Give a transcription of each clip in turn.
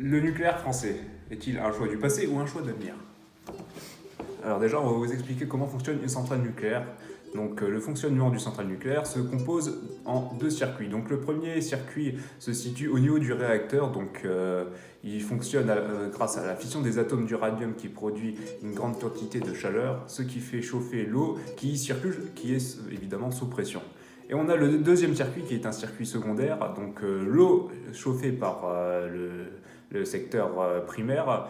Le nucléaire français est-il un choix du passé ou un choix d'avenir? Alors déjà, on va vous expliquer comment fonctionne une centrale nucléaire. Donc le fonctionnement d'une centrale nucléaire se compose en deux circuits. Donc le premier circuit se situe au niveau du réacteur, donc il fonctionne grâce à la fission des atomes d'uranium qui produit une grande quantité de chaleur, ce qui fait chauffer l'eau qui circule, qui est évidemment sous pression. Et on a le deuxième circuit qui est un circuit secondaire, donc l'eau chauffée par le secteur primaire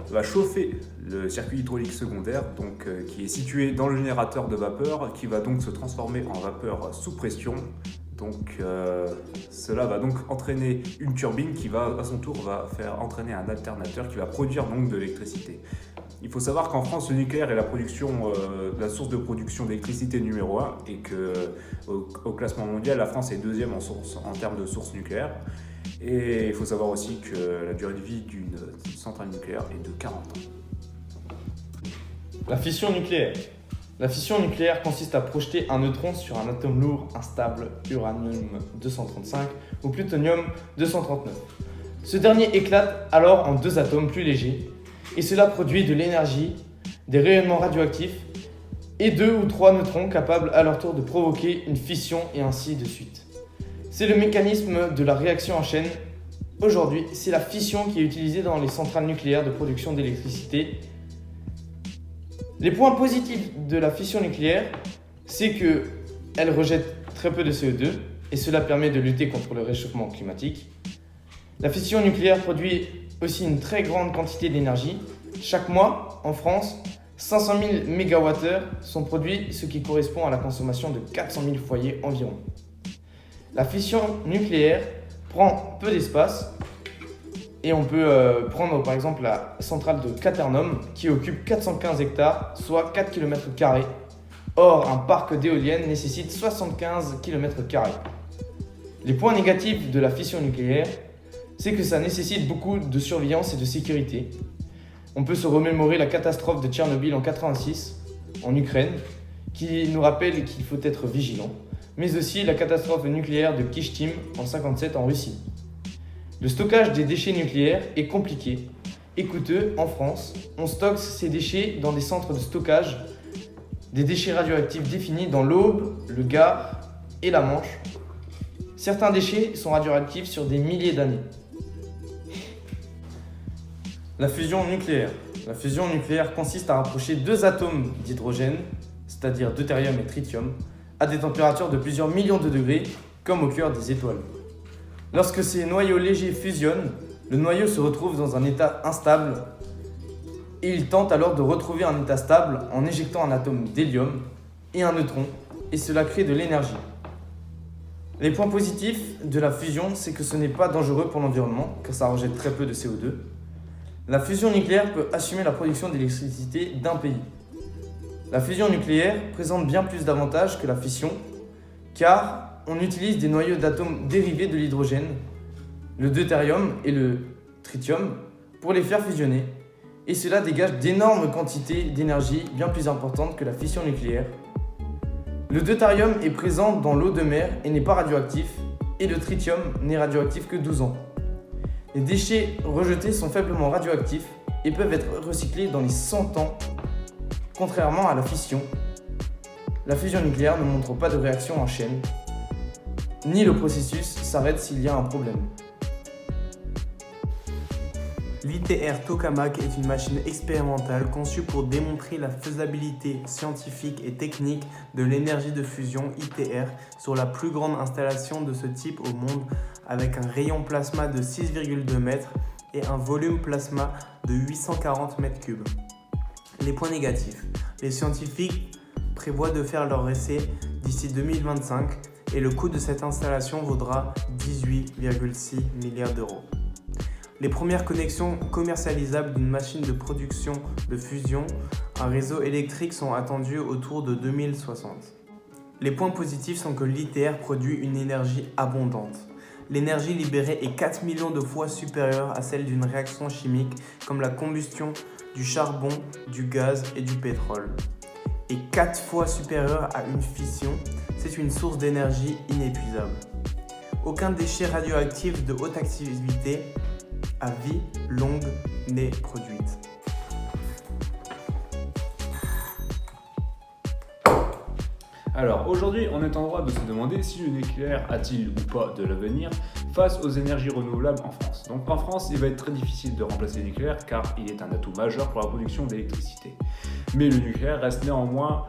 va chauffer le circuit hydraulique secondaire, donc, qui est situé dans le générateur de vapeur, qui va donc se transformer en vapeur sous pression. Donc, cela va donc entraîner une turbine qui va, à son tour, va faire entraîner un alternateur qui va produire donc de l'électricité. Il faut savoir qu'en France, le nucléaire est la source de production d'électricité numéro 1 et qu'au classement mondial, la France est deuxième en termes de sources nucléaires. Et il faut savoir aussi que la durée de vie d'une centrale nucléaire est de 40 ans. La fission nucléaire. La fission nucléaire consiste à projeter un neutron sur un atome lourd instable uranium-235 ou plutonium-239. Ce dernier éclate alors en deux atomes plus légers et cela produit de l'énergie, des rayonnements radioactifs et 2 ou 3 neutrons capables à leur tour de provoquer une fission et ainsi de suite. C'est le mécanisme de la réaction en chaîne. Aujourd'hui, c'est la fission qui est utilisée dans les centrales nucléaires de production d'électricité. Les points positifs de la fission nucléaire, c'est qu'elle rejette très peu de CO2 et cela permet de lutter contre le réchauffement climatique. La fission nucléaire produit aussi une très grande quantité d'énergie. Chaque mois, en France, 500 000 MWh sont produits, ce qui correspond à la consommation de 400 000 foyers environ. La fission nucléaire prend peu d'espace et on peut prendre par exemple la centrale de Caternum qui occupe 415 hectares, soit 4 km². Or, un parc d'éoliennes nécessite 75 km². Les points négatifs de la fission nucléaire, c'est que ça nécessite beaucoup de surveillance et de sécurité. On peut se remémorer la catastrophe de Tchernobyl en 1986 en Ukraine, qui nous rappelle qu'il faut être vigilant, mais aussi la catastrophe nucléaire de Kyshtym en 1957 en Russie. Le stockage des déchets nucléaires est compliqué et coûteux en France. On stocke ces déchets dans des centres de stockage des déchets radioactifs définis dans l'Aube, le Gard et la Manche. Certains déchets sont radioactifs sur des milliers d'années. La fusion nucléaire. La fusion nucléaire consiste à rapprocher deux atomes d'hydrogène, c'est-à-dire deutérium et tritium, à des températures de plusieurs millions de degrés, comme au cœur des étoiles. Lorsque ces noyaux légers fusionnent, le noyau se retrouve dans un état instable et il tente alors de retrouver un état stable en éjectant un atome d'hélium et un neutron, et cela crée de l'énergie. Les points positifs de la fusion, c'est que ce n'est pas dangereux pour l'environnement, car ça rejette très peu de CO2. La fusion nucléaire peut assumer la production d'électricité d'un pays. La fusion nucléaire présente bien plus d'avantages que la fission, car on utilise des noyaux d'atomes dérivés de l'hydrogène, le deutérium et le tritium, pour les faire fusionner, et cela dégage d'énormes quantités d'énergie bien plus importantes que la fission nucléaire. Le deutérium est présent dans l'eau de mer et n'est pas radioactif, et le tritium n'est radioactif que 12 ans. Les déchets rejetés sont faiblement radioactifs et peuvent être recyclés dans les 100 ans. Contrairement à la fission, la fusion nucléaire ne montre pas de réaction en chaîne, ni le processus s'arrête s'il y a un problème. L'ITR Tokamak est une machine expérimentale conçue pour démontrer la faisabilité scientifique et technique de l'énergie de fusion ITR sur la plus grande installation de ce type au monde, avec un rayon plasma de 6,2 mètres et un volume plasma de 840 m3. Les points négatifs. Les scientifiques prévoient de faire leur essai d'ici 2025 et le coût de cette installation vaudra 18,6 milliards d'euros. Les premières connexions commercialisables d'une machine de production de fusion à réseau électrique sont attendues autour de 2060. Les points positifs sont que l'ITR produit une énergie abondante. L'énergie libérée est 4 millions de fois supérieure à celle d'une réaction chimique comme la combustion du charbon, du gaz et du pétrole. Et 4 fois supérieure à une fission, c'est une source d'énergie inépuisable. Aucun déchet radioactif de haute activité à vie longue n'est produite. Alors aujourd'hui, on est en droit de se demander si le nucléaire a-t-il ou pas de l'avenir face aux énergies renouvelables en France. Donc en France, il va être très difficile de remplacer le nucléaire car il est un atout majeur pour la production d'électricité. Mais le nucléaire reste néanmoins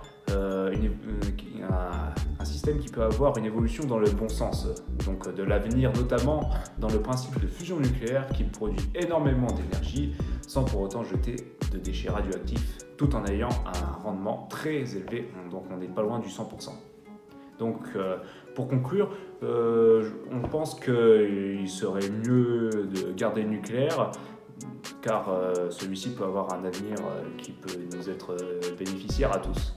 un système qui peut avoir une évolution dans le bon sens, donc de l'avenir notamment dans le principe de fusion nucléaire qui produit énormément d'énergie sans pour autant jeter de déchets radioactifs tout en ayant un rendement très élevé, donc on n'est pas loin du 100%. Donc pour conclure, on pense qu'il serait mieux de garder le nucléaire car celui-ci peut avoir un avenir qui peut nous être bénéficiaire à tous.